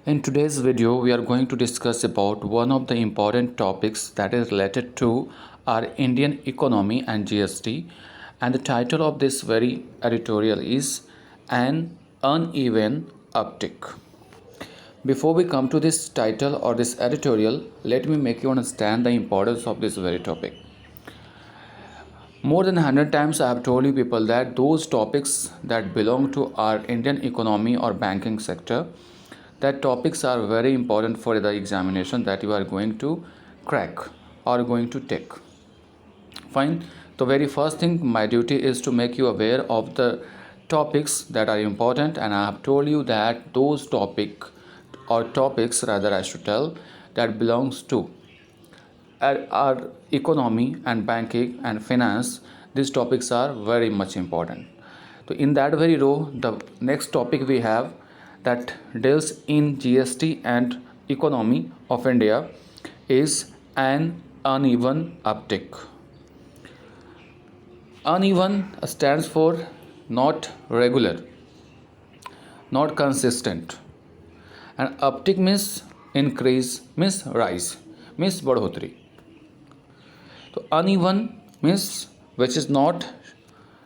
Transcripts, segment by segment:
In today's video, we are going to discuss about one of the important topics that is related to our Indian economy and GST. And the title of this very editorial is An Uneven Uptick. Before we come to this title or this editorial, let me make you understand the importance of this very topic. More than 100 times I have told you people that those topics that belong to our Indian economy or banking sector, that topics are very important for the examination that you are going to crack or going to take. Fine. The very first thing, my duty is to make you aware of the topics that are important, and I have told you that those topics rather I should tell, that belongs to our economy and banking and finance. These topics are very much important. So in that very row, the next topic we have that deals in GST and economy of India is an uneven uptick. Uneven stands for not regular, not consistent, and uptick means increase, means rise, means बढ़ोतरी. So uneven means which is not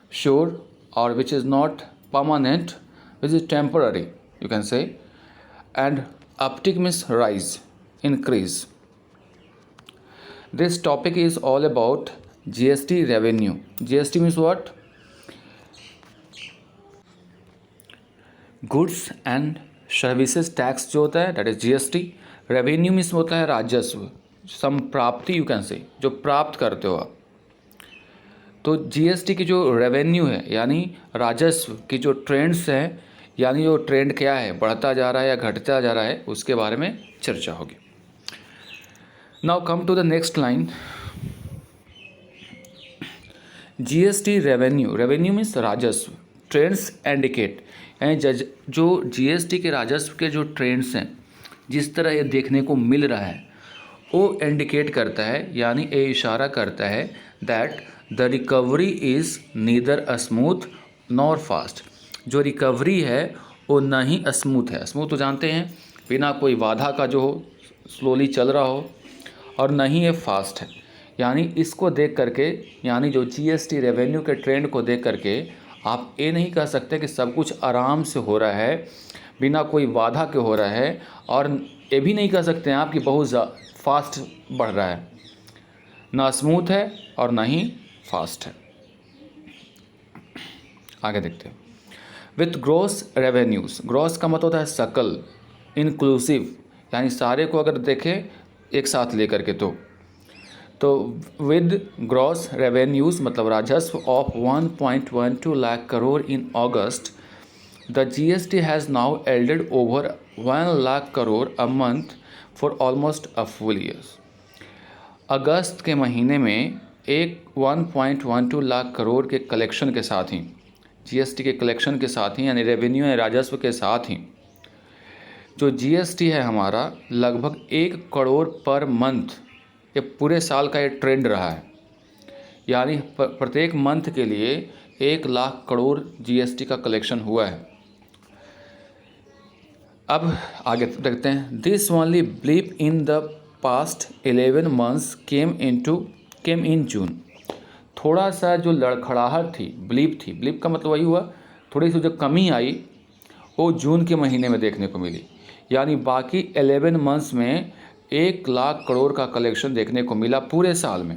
sure or which is not permanent, which is temporary, you can say. And uptick means rise, increase. This topic is all about GST revenue. GST means what? Goods and services tax जो होता है that is GST. Revenue means होता है राजस्व, संप्राप्ति, you can say, जो प्राप्त करते हो आप. तो GST की जो रेवेन्यू है यानी राजस्व की जो ट्रेंड्स हैं, यानी जो ट्रेंड क्या है, बढ़ता जा रहा है या घटता जा रहा है, उसके बारे में चर्चा होगी. Now come to the next line. GST revenue, revenue means राजस्व, ट्रेंड्स इंडिकेट, यानी जो GST के राजस्व के जो ट्रेंड्स हैं, जिस तरह ये देखने को मिल रहा है, वो इंडिकेट करता है यानी ये इशारा करता है that the recovery is neither smooth nor fast. जो रिकवरी है वो ना ही स्मूथ है, स्मूथ तो जानते हैं बिना कोई बाधा का जो हो, स्लोली चल रहा हो, और ना ही ये फास्ट है. यानी इसको देख करके, यानी जो GST रेवेन्यू के ट्रेंड को देख करके आप ये नहीं कह सकते कि सब कुछ आराम से हो रहा है, बिना कोई बाधा के हो रहा है, और ये भी नहीं कह सकते हैं आप कि बहुत फास्ट बढ़ रहा है. ना स्मूथ है और ना ही फास्ट है. आगे देखते हैं. विथ ग्रॉस रेवेन्यूज़, ग्रॉस का मतलब होता है सकल, इंक्लूसिव, यानी सारे को अगर देखें एक साथ लेकर के, तो विद ग्रॉस रेवेन्यूज़ मतलब राजस्व of 1.12 lakh crore in August, the GST has now held over 1 lakh crore a month for almost a full year. अगस्त के महीने में 1.12 लाख करोड़ के कलेक्शन के साथ ही, GST के कलेक्शन के साथ ही, यानी रेवेन्यू या राजस्व के साथ ही, जो GST है हमारा लगभग 1 करोड़ पर मंथ, ये पूरे साल का ये ट्रेंड रहा है. यानी प्रत्येक मंथ के लिए 1 लाख करोड़ GST का कलेक्शन हुआ है. अब आगे देखते हैं. This only blip in the past 11 months came in June. थोड़ा सा जो लड़खड़ाहट थी, ब्लीप थी, ब्लीप का मतलब वही हुआ, थोड़ी सी जो कमी आई वो जून के महीने में देखने को मिली. यानी बाकी 11 मंथ्स में 1 लाख करोड़ का कलेक्शन देखने को मिला पूरे साल में.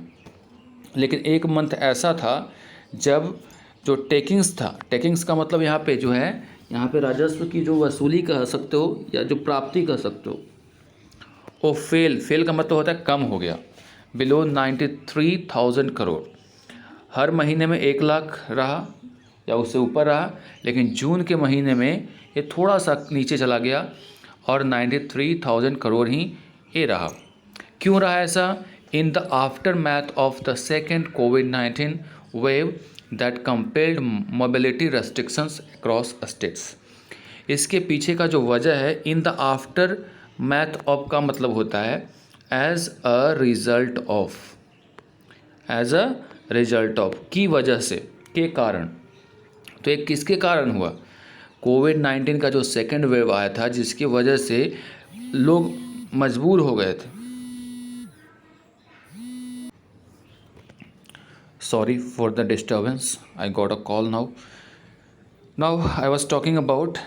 लेकिन एक मंथ ऐसा था जब जो टेकिंग्स था, टेकिंग्स का मतलब यहाँ पे जो है, यहाँ पे राजस्व की जो वसूली कह सकते हो या जो प्राप्ति कह सकते हो, वो फेल का मतलब होता है कम हो गया, बिलो 93,000 करोड़. हर महीने में 1 लाख रहा या उससे ऊपर रहा, लेकिन जून के महीने में ये थोड़ा सा नीचे चला गया और 93,000 करोड़ ही ये रहा. क्यों रहा ऐसा? In the after math of the second COVID-19 wave that compelled mobility restrictions across states. इसके पीछे का जो वजह है, in the after math of का मतलब होता है एज अ रिजल्ट ऑफ, की वजह से, के कारण. तो एक किसके कारण हुआ? कोविड-19 का जो सेकेंड वेव आया था, जिसकी वजह से लोग मजबूर हो गए थे। Sorry for the disturbance. I got a call now. Now I was talking about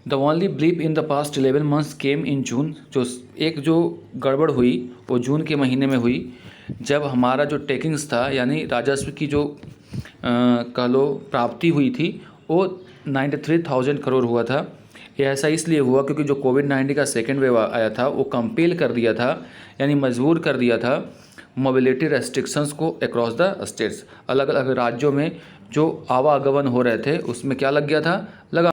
the only blip in the past 11 months came in June. जो गड़बड़ हुई वो जून के महीने में हुई, जब हमारा जो टेकिंग्स था यानी राजस्व की जो कह लो प्राप्ति हुई थी वो 93,000 करोड़ हुआ था। ये ऐसा इसलिए हुआ क्योंकि जो कोविड-19 का सेकेंड वेव आया था वो कंपेल कर दिया था, यानी मजबूर कर दिया था मोबिलिटी रेस्ट्रिक्शंस को अक्रॉस द स्टेट्स। अलग अलग राज्यों में जो आवागमन हो रहे थे उसमें क्या लग गया था, लगा।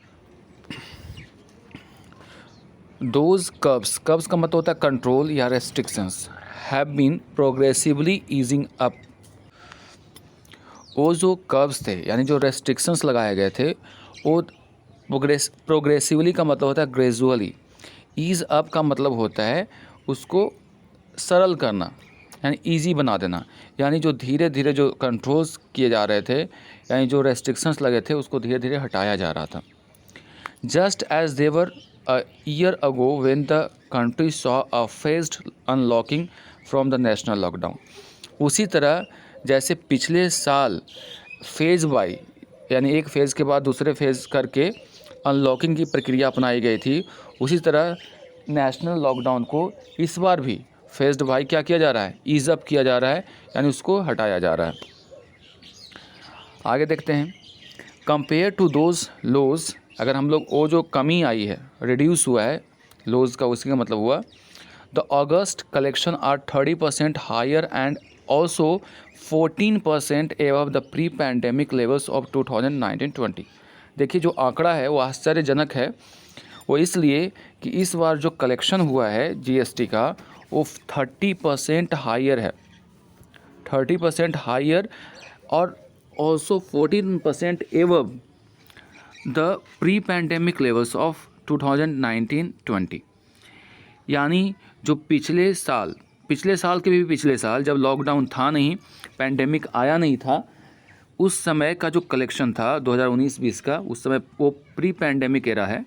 दोज कर्ब्स का मतलब होता है कंट्रोल या restrictions, have been progressively easing up. वो जो कर्ब्स थे यानी जो रेस्ट्रिक्शंस लगाए गए थे वो प्रोग्रेसिवली का मतलब होता है ग्रेजुअली, ईज़ अप का मतलब होता है उसको सरल करना यानी इजी बना देना, यानी जो धीरे धीरे जो कंट्रोल्स किए जा रहे थे यानी जो रेस्ट्रिक्शंस लगे थे उसको धीरे धीरे हटाया जा रहा था। Just as they were a year ago when the country saw a phased unlocking from the national lockdown, उसी तरह जैसे पिछले साल फेज़ बाई यानी एक फ़ेज़ के बाद दूसरे फेज़ करके अनलॉकिंग की प्रक्रिया अपनाई गई थी, उसी तरह नेशनल लॉकडाउन को इस बार भी फेज्ड बाई क्या किया जा रहा है, ईज़ अप किया जा रहा है, यानी उसको हटाया जा रहा है। आगे देखते हैं, कंपेयर टू दोज लोज, अगर हम लोग वो जो कमी आई है रिड्यूस हुआ है लोज का, उसी का मतलब हुआ the August collection are 30% higher and also 14% above the pre pandemic levels of 2019-20। देखिए जो आंकड़ा है वो आश्चर्यजनक है, वो इसलिए कि इस बार जो कलेक्शन हुआ है जीएसटी का वो 30% हायर है, 30% हायर और also 14% above the pre pandemic levels of 2019-20। यानी जो पिछले साल के भी पिछले साल जब लॉकडाउन था नहीं, पैंडेमिक आया नहीं था, उस समय का जो कलेक्शन था 2019-20 का, उस समय वो प्री पैंडेमिक एरा है,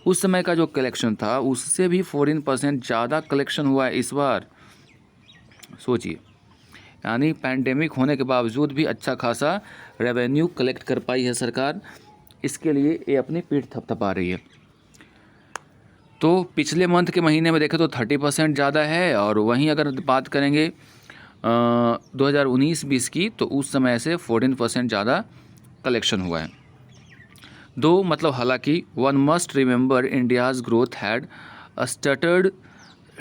उस समय का जो कलेक्शन था उससे भी 14% ज़्यादा कलेक्शन हुआ है इस बार। सोचिए, यानी पैंडेमिक होने के बावजूद भी अच्छा खासा रेवेन्यू कलेक्ट कर पाई है सरकार, इसके लिए ये अपनी पीठ थपथपा रही है। तो पिछले मंथ के महीने में देखें तो 30% ज़्यादा है, और वहीं अगर बात करेंगे 2019-20 की तो उस समय से 14% ज़्यादा कलेक्शन हुआ है। दो मतलब हालांकि one must remember India's growth had stuttered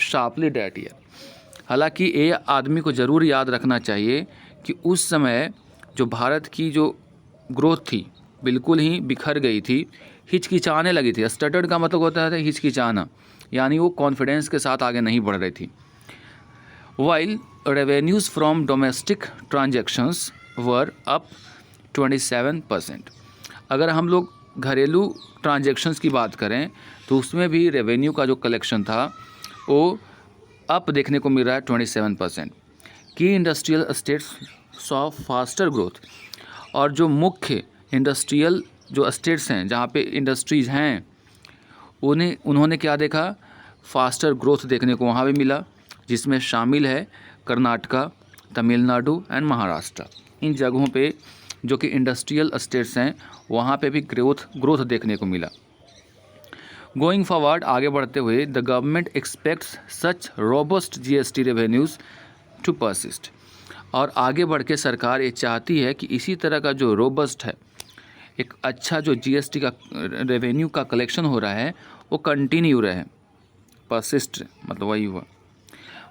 sharply that year. हालांकि ये आदमी को ज़रूर याद रखना चाहिए कि उस समय जो भारत की जो ग्रोथ थी बिल्कुल ही बिखर गई थी, हिचकिचाने लगी थी। स्टटर्ड का मतलब होता है हिचकिचाना, यानी वो कॉन्फिडेंस के साथ आगे नहीं बढ़ रही थी। While revenues from domestic transactions were up 27%। अगर हम लोग घरेलू ट्रांजैक्शंस की बात करें तो उसमें भी रेवेन्यू का जो कलेक्शन था वो अप देखने को मिल रहा है 27%। की industrial states saw faster growth, और जो मुख्य इंडस्ट्रियल जो स्टेट्स हैं जहाँ पे इंडस्ट्रीज़ हैं उन्होंने क्या देखा, फास्टर ग्रोथ देखने को वहाँ भी मिला, जिसमें शामिल है कर्नाटका, तमिलनाडु एंड महाराष्ट्र। इन जगहों पे जो कि इंडस्ट्रियल स्टेट्स हैं वहाँ पे भी ग्रोथ देखने को मिला। गोइंग फॉरवर्ड, आगे बढ़ते हुए, the government expects such robust GST revenues to persist. और आगे बढ़ के सरकार ये चाहती है कि इसी तरह का जो रोबस्ट है, एक अच्छा जो जीएसटी का रेवेन्यू का कलेक्शन हो रहा है वो कंटिन्यू रहे, परसिस्ट मतलब वही हुआ।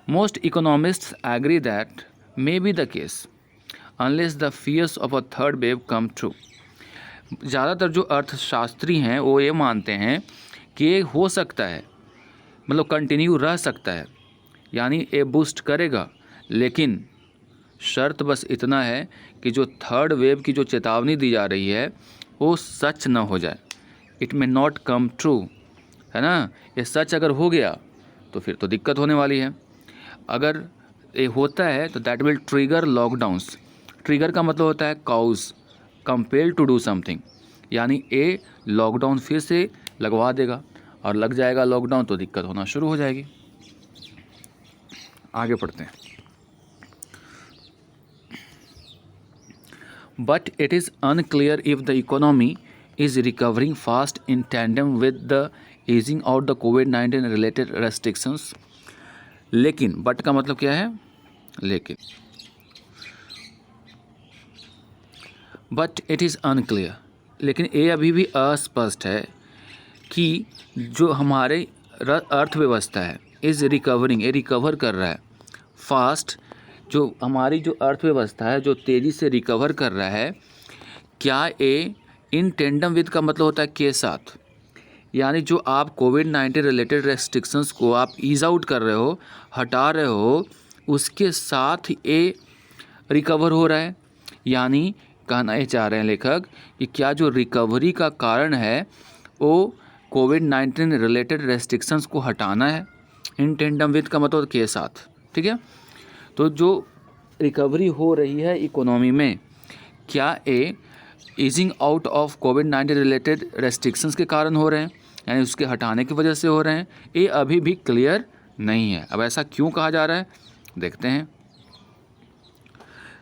Most economists agree that may be the case unless the fears of a third wave come true. ज़्यादातर जो अर्थशास्त्री हैं वो ये मानते हैं कि ये हो सकता है, मतलब कंटिन्यू रह सकता है, यानी ये बूस्ट करेगा, लेकिन शर्त बस इतना है कि जो थर्ड वेव की जो चेतावनी दी जा रही है वो सच ना हो जाए, it may not come true, है ना। ये सच अगर हो गया तो फिर तो दिक्कत होने वाली है। अगर ये होता है तो that will trigger lockdowns. Trigger का मतलब होता है cause, compelled to do something, यानी ए लॉकडाउन फिर से लगवा देगा, और लग जाएगा लॉकडाउन तो दिक्कत होना शुरू हो जाएगी। आगे पढ़ते हैं। But it is unclear if the economy is recovering fast in tandem with the easing out the covid related restrictions. लेकिन बट का मतलब क्या है, लेकिन। बट इट इज़ अनक्लियर, लेकिन ये अभी भी अस्पष्ट है कि जो हमारे अर्थव्यवस्था है इज़ रिकवरिंग, ये रिकवर कर रहा है फास्ट, जो हमारी जो अर्थव्यवस्था है जो तेज़ी से रिकवर कर रहा है, क्या ये इन टेंडम विद का मतलब होता है के साथ, यानी जो आप कोविड-19 रिलेटेड रेस्ट्रिक्शंस को आप ईज आउट कर रहे हो, हटा रहे हो, उसके साथ ये रिकवर हो रहा है। यानी कहना ये चाह रहे हैं लेखक कि क्या जो रिकवरी का कारण है वो कोविड-19 रिलेटेड रेस्ट्रिक्शंस को हटाना है, इन टेंडम विद का मतलब के साथ, ठीक है। तो जो रिकवरी हो रही है इकोनॉमी में, क्या ये easing out of covid related restrictions के कारण हो रहे हैं, यानी उसके हटाने की वजह से हो रहे हैं, ये अभी भी क्लियर नहीं है। अब ऐसा क्यों कहा जा रहा है, देखते हैं।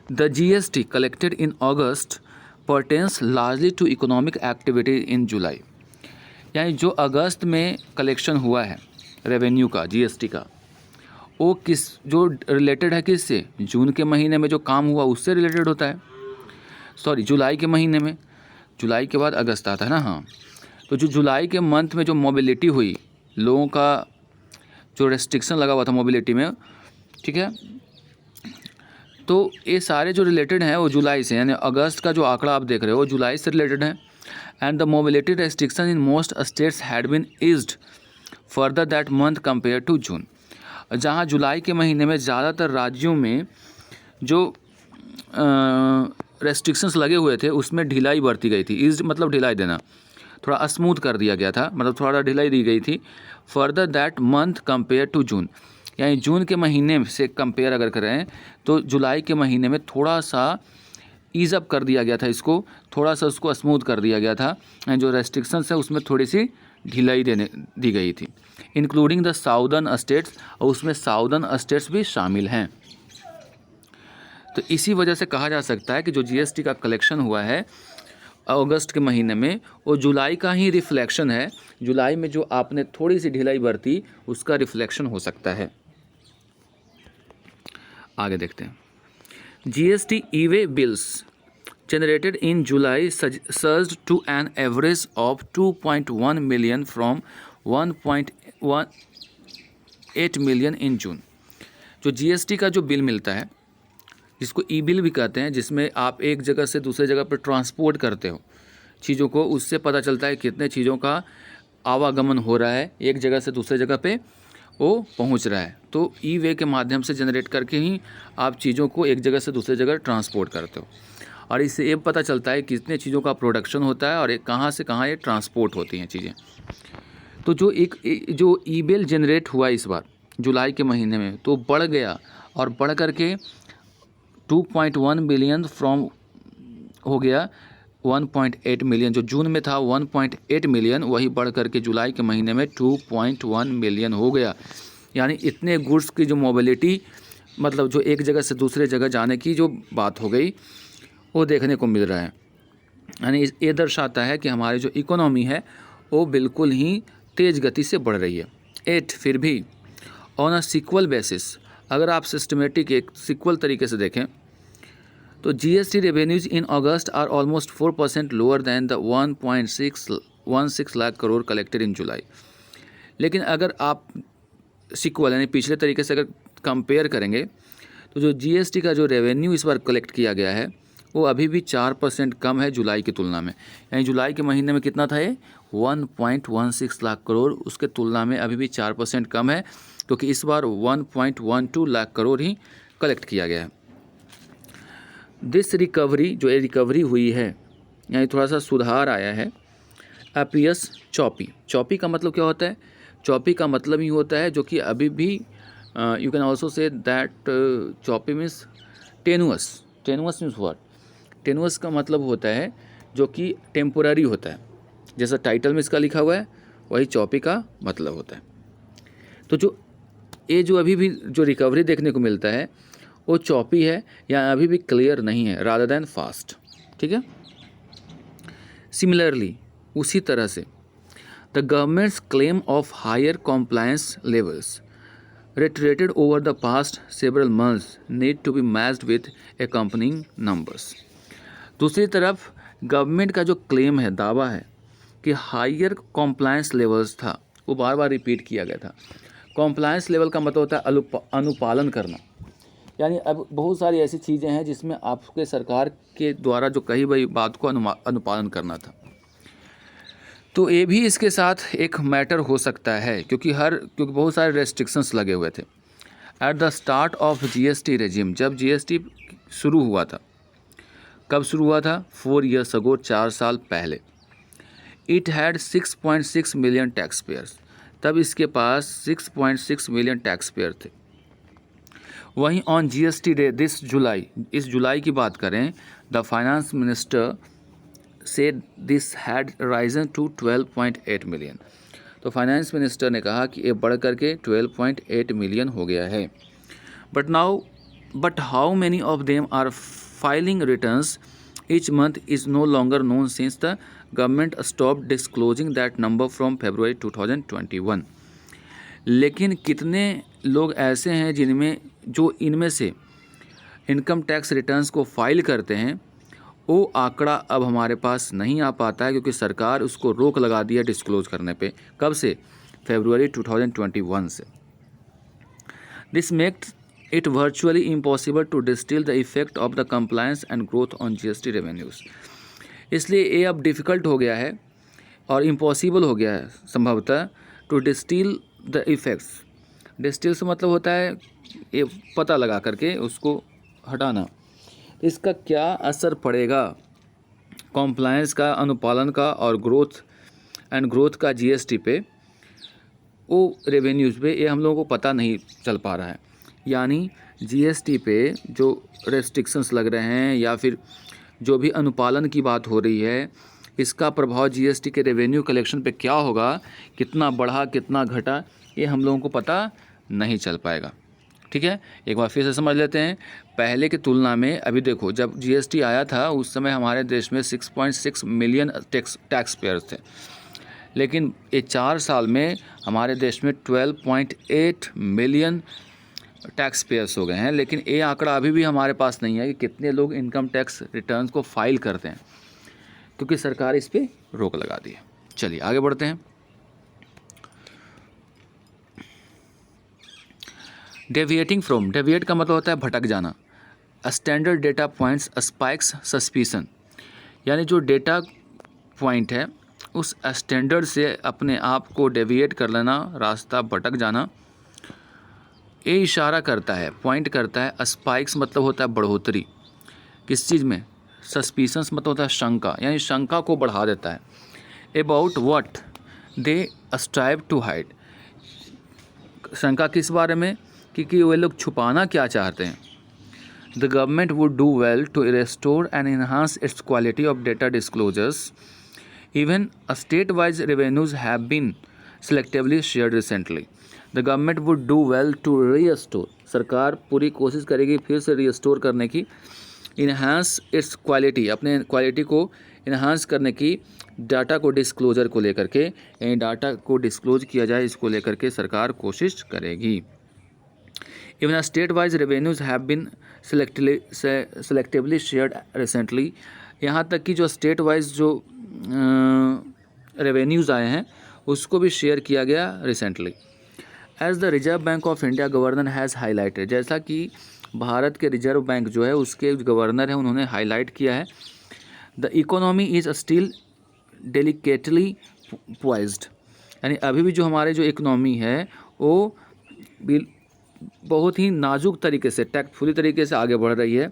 The GST collected in August pertains largely to economic activity in July, यानी जो अगस्त में कलेक्शन हुआ है रेवेन्यू का, GST का, वो किस जो रिलेटेड है किससे, जून के महीने में जो काम हुआ उससे रिलेटेड होता है, सॉरी जुलाई के महीने में, जुलाई के बाद अगस्त आता है ना, हाँ। तो जो जुलाई के मंथ में जो मोबिलिटी हुई, लोगों का जो रेस्ट्रिक्शन लगा हुआ था मोबिलिटी में, ठीक है, तो ये सारे जो रिलेटेड हैं वो जुलाई से, यानी अगस्त का जो आंकड़ा आप देख रहे हो वो जुलाई से रिलेटेड है। And the mobility restriction in most states had been eased further that month compare to June, जहाँ जुलाई के महीने में ज़्यादातर राज्यों में जो रेस्ट्रिक्शंस लगे हुए थे उसमें ढिलाई बरती गई थी। ईज्ड मतलब ढिलाई देना, थोड़ा स्मूथ कर दिया गया था, मतलब थोड़ा ढिलाई दी गई थी। Further that month compare to June, यानी जून के महीने से कंपेयर अगर करें तो जुलाई के महीने में थोड़ा सा ईज अप कर दिया गया था, इसको थोड़ा सा उसको स्मूथ कर दिया गया था, जो रेस्ट्रिक्शंस है उसमें थोड़ी सी ढिलाई दी गई थी, इंक्लूडिंग द साउदर्न स्टेट्स, और उसमें साउदर्न स्टेट्स भी शामिल हैं। तो इसी वजह से कहा जा सकता है कि जो GST का कलेक्शन हुआ है अगस्त के महीने में वो जुलाई का ही रिफ्लेक्शन है, जुलाई में जो आपने थोड़ी सी ढिलाई बरती उसका रिफ्लेक्शन हो सकता है। आगे देखते हैं। GST e-way bills generated in July surged to an average of 2.1 million from 1.18 million in June. जो GST का जो बिल मिलता है, जिसको ई बिल भी कहते हैं, जिसमें आप एक जगह से दूसरे जगह पर ट्रांसपोर्ट करते हो चीज़ों को, उससे पता चलता है कितने चीज़ों का आवागमन हो रहा है, एक जगह से दूसरे जगह पे वो पहुंच रहा है। तो ई-वे के माध्यम से जनरेट करके ही आप चीज़ों को एक जगह से दूसरे जगह ट्रांसपोर्ट करते हो, और इससे ये पता चलता है कितने चीज़ों का प्रोडक्शन होता है और एक कहाँ से कहाँ ये ट्रांसपोर्ट होती हैं चीज़ें। तो जो जो ई बिल जनरेट हुआ इस बार जुलाई के महीने में, तो बढ़ गया, और बढ़ करके 2.1 बिलियन फ्रॉम हो गया 1.8 मिलियन, जो जून में था 1.8 मिलियन, वही बढ़ करके जुलाई के महीने में 2.1 मिलियन हो गया। यानी इतने गुड्स की जो मोबिलिटी, मतलब जो एक जगह से दूसरे जगह जाने की जो बात हो गई वो देखने को मिल रहा है। यानी ये दर्शाता है कि हमारी जो इकोनॉमी है वो बिल्कुल ही तेज़ गति से बढ़ रही है। 8 फिर भी ऑन अ सीक्वल बेसिस, अगर आप सिस्टमेटिक एक सीक्वल तरीके से देखें तो GST revenues in August are almost 4% lower than the 1.616 lakh crore collected in July. लेकिन अगर आप सीक्वल यानी पिछले तरीके से अगर कंपेयर करेंगे तो जो GST का जो रेवेन्यू इस बार कलेक्ट किया गया है वो अभी भी 4% कम है जुलाई की तुलना में। यानी जुलाई के महीने में कितना था ये 1.16 लाख करोड़, उसके तुलना में अभी भी 4% कम है, क्योंकि इस बार 1.12 लाख करोड़ ही कलेक्ट किया गया है। दिस रिकवरी, जो ये रिकवरी हुई है यानी थोड़ा सा सुधार आया है, अपीयर्स चॉपी। चॉपी का मतलब क्या होता है, चॉपी का मतलब ही होता है जो कि अभी भी you can also say that choppy means टेनुअस। टेनुअस means what, टेनुअस का मतलब होता है जो कि टेम्पोररी होता है, जैसा टाइटल में इसका लिखा हुआ है वही चॉपी का मतलब होता है। तो जो अभी भी जो रिकवरी देखने को मिलता है वो चॉपी है या अभी भी क्लियर नहीं है रादर देन फास्ट, ठीक है। सिमिलरली उसी तरह से the government's claim of higher compliance levels reiterated over the past several months need to be matched with accompanying numbers। दूसरी तरफ गवर्नमेंट का जो क्लेम है, दावा है कि हायर कॉम्प्लायंस लेवल्स था, वो बार बार रिपीट किया गया था। कॉम्प्लायंस लेवल का मतलब होता है अनुपालन करना, यानी अब बहुत सारी ऐसी चीज़ें हैं जिसमें आपके सरकार के द्वारा जो कही गई बात को अनुपालन करना था। तो ये भी इसके साथ एक मैटर हो सकता है क्योंकि बहुत सारे रेस्ट्रिक्शंस लगे हुए थे at the start of GST regime. जब जीएसटी शुरू हुआ था, कब शुरू हुआ था? 4 years ago, 4 साल पहले। It had 6.6 million tax payers, तब इसके पास 6.6 मिलियन टैक्स पेयर थे। वहीं ऑन जीएसटी डे दिस जुलाई, इस जुलाई की बात करें, the finance minister said this had risen to 12.8 million. तो फाइनेंस मिनिस्टर ने कहा कि ये बढ़ करके 12.8 मिलियन हो गया है। But how many of them are filing returns each month is no longer known since the government stop disclosing that number from February 2021। लेकिन कितने लोग ऐसे हैं जो इनमें से इनकम टैक्स रिटर्न्स को फाइल करते हैं, वो आंकड़ा अब हमारे पास नहीं आ पाता है क्योंकि सरकार उसको रोक लगा दिया डिस्क्लोज करने पे। कब से? February 2021 से। This makes it virtually impossible to distil the effect of the compliance and growth on GST revenues. इसलिए ये अब डिफ़िकल्ट हो गया है और इम्पॉसिबल हो गया है संभवतः to distil the effects. Distil से मतलब होता है ये पता लगा करके उसको हटाना। इसका क्या असर पड़ेगा कॉम्प्लायंस का, अनुपालन का और ग्रोथ का जीएसटी पे, वो रेवेन्यूज़ पे, ये हम लोगों को पता नहीं चल पा रहा है। यानी जीएसटी पे जो रेस्ट्रिक्शंस लग रहे हैं या फिर जो भी अनुपालन की बात हो रही है, इसका प्रभाव जीएसटी के रेवेन्यू कलेक्शन पे क्या होगा, कितना बढ़ा कितना घटा, ये हम लोगों को पता नहीं चल पाएगा। ठीक है, एक बार फिर से समझ लेते हैं। पहले की तुलना में अभी देखो, जब जीएसटी आया था उस समय हमारे देश में 6.6 मिलियन टैक्स पेयर्स थे, लेकिन ये 4 साल में हमारे देश में 12.8 मिलियन टैक्स पेयर्स हो गए हैं। लेकिन ये आंकड़ा अभी भी हमारे पास नहीं है कि कितने लोग इनकम टैक्स रिटर्न्स को फाइल करते हैं, क्योंकि सरकार इस पर रोक लगा दी है। चलिए आगे बढ़ते हैं। डेविएट का मतलब होता है भटक जाना। Standard data points spikes suspicion, यानी जो डेटा पॉइंट है उस स्टैंडर्ड से अपने आप को डेविएट कर लेना, रास्ता भटक जाना, ये इशारा करता है, पॉइंट करता है। स्पाइक्स मतलब होता है बढ़ोतरी किस चीज़ में, सस्पिशंस मतलब होता है शंका, यानी शंका को बढ़ा देता है। About what they strive to hide, शंका किस बारे में, क्योंकि वे लोग छुपाना क्या चाहते हैं। The government would do well to restore and enhance its quality of data disclosures. Even state wise revenues have been selectively shared recently. The government would do well to restore, सरकार पूरी कोशिश करेगी फिर से रीस्टोर करने की, enhance its quality, अपने quality को इन्हांस करने की, डाटा को डिस्क्लोजर को लेकर के, यानी डाटा को डिस्क्लोज किया जाए इसको लेकर के सरकार कोशिश करेगी। Even state wise revenues have been selectively shared recently, यहाँ तक कि जो स्टेट वाइज जो रेवेन्यूज़ आए हैं उसको भी शेयर किया गया recently. As the reserve bank of India governor has highlighted, जैसा कि भारत के रिजर्व बैंक जो है उसके गवर्नर हैं उन्होंने हाईलाइट किया है, the economy is still delicately poised, यानी अभी भी जो हमारे जो इकोनॉमी है वो बहुत ही नाजुक तरीके से, टैक्टफुली तरीके से आगे बढ़ रही है।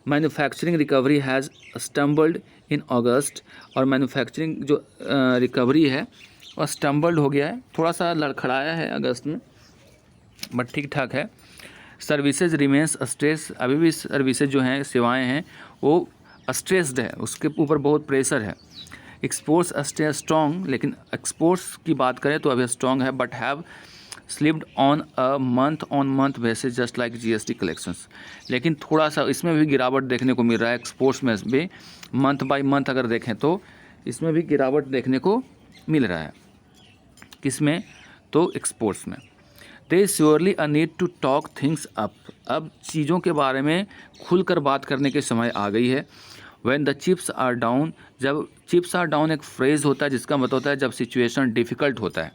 मैन्युफैक्चरिंग रिकवरी हैज़ स्टम्बल्ड इन अगस्त, और मैन्युफैक्चरिंग जो रिकवरी है वह स्टम्बल्ड हो गया है, थोड़ा सा लड़खड़ाया है अगस्त में, बट ठीक ठाक है। सर्विसेज रिमेंस स्ट्रेस, अभी भी सर्विसेज जो हैं, सेवाएं हैं, वो स्ट्रेस्ड है, उसके ऊपर बहुत प्रेशर है। एक्सपोर्ट्स स्टे स्ट्रॉन्ग, लेकिन एक्सपोर्ट्स की बात करें तो अभी स्ट्रॉन्ग है, but have slipped on month basis just like GST collections. लेकिन थोड़ा सा इसमें भी गिरावट देखने को मिल रहा है। एक्सपोर्ट्स में भी मंथ बाय मंथ अगर देखें तो इसमें भी गिरावट देखने को मिल रहा है। किसमें? तो एक्सपोर्ट्स में। There is surely a need to talk things up. अब चीज़ों के बारे में खुलकर बात करने के समय आ गई है। When the chips are down, जब चिप्स आर डाउन एक फ्रेज होता है जिसका मतलब होता है जब सिचुएशन डिफ़िकल्ट होता है।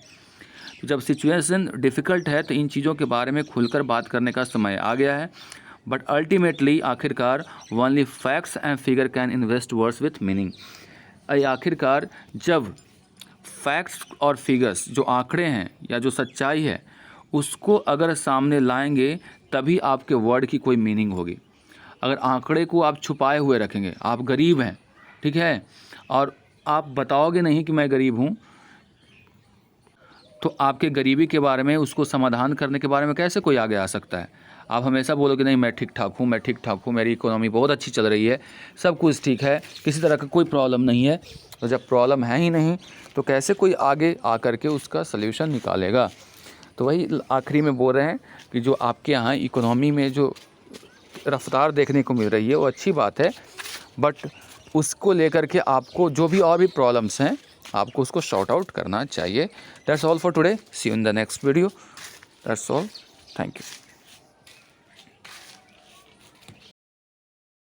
जब सिचुएशन डिफ़िकल्ट है तो इन चीज़ों के बारे में खुलकर बात करने का समय आ गया है। बट अल्टीमेटली, आखिरकार, only facts and figure can invest words with meaning. आखिरकार जब फैक्ट्स और फिगर्स, जो आंकड़े हैं या जो सच्चाई है, उसको अगर सामने लाएंगे तभी आपके वर्ड की कोई मीनिंग होगी। अगर आंकड़े को आप छुपाए हुए रखेंगे, आप गरीब हैं, ठीक है, और आप बताओगे नहीं कि मैं गरीब हूँ, तो आपके गरीबी के बारे में, उसको समाधान करने के बारे में कैसे कोई आगे आ सकता है? आप हमेशा बोलोगे नहीं मैं ठीक ठाक हूँ, मैं ठीक ठाक हूँ, मेरी इकोनॉमी बहुत अच्छी चल रही है, सब कुछ ठीक है, किसी तरह का कोई प्रॉब्लम नहीं है। तो जब प्रॉब्लम है ही नहीं तो कैसे कोई आगे आकर के उसका सल्यूशन निकालेगा? तो वही आखिरी में बोल रहे हैं कि जो आपके यहाँ इकोनॉमी में जो रफ्तार देखने को मिल रही है वो अच्छी बात है, बट उसको लेकर के आपको जो भी और भी प्रॉब्लम्स हैं आपको उसको शॉर्ट आउट करना चाहिए। That's all for today, see you in the next video. That's all, thank you.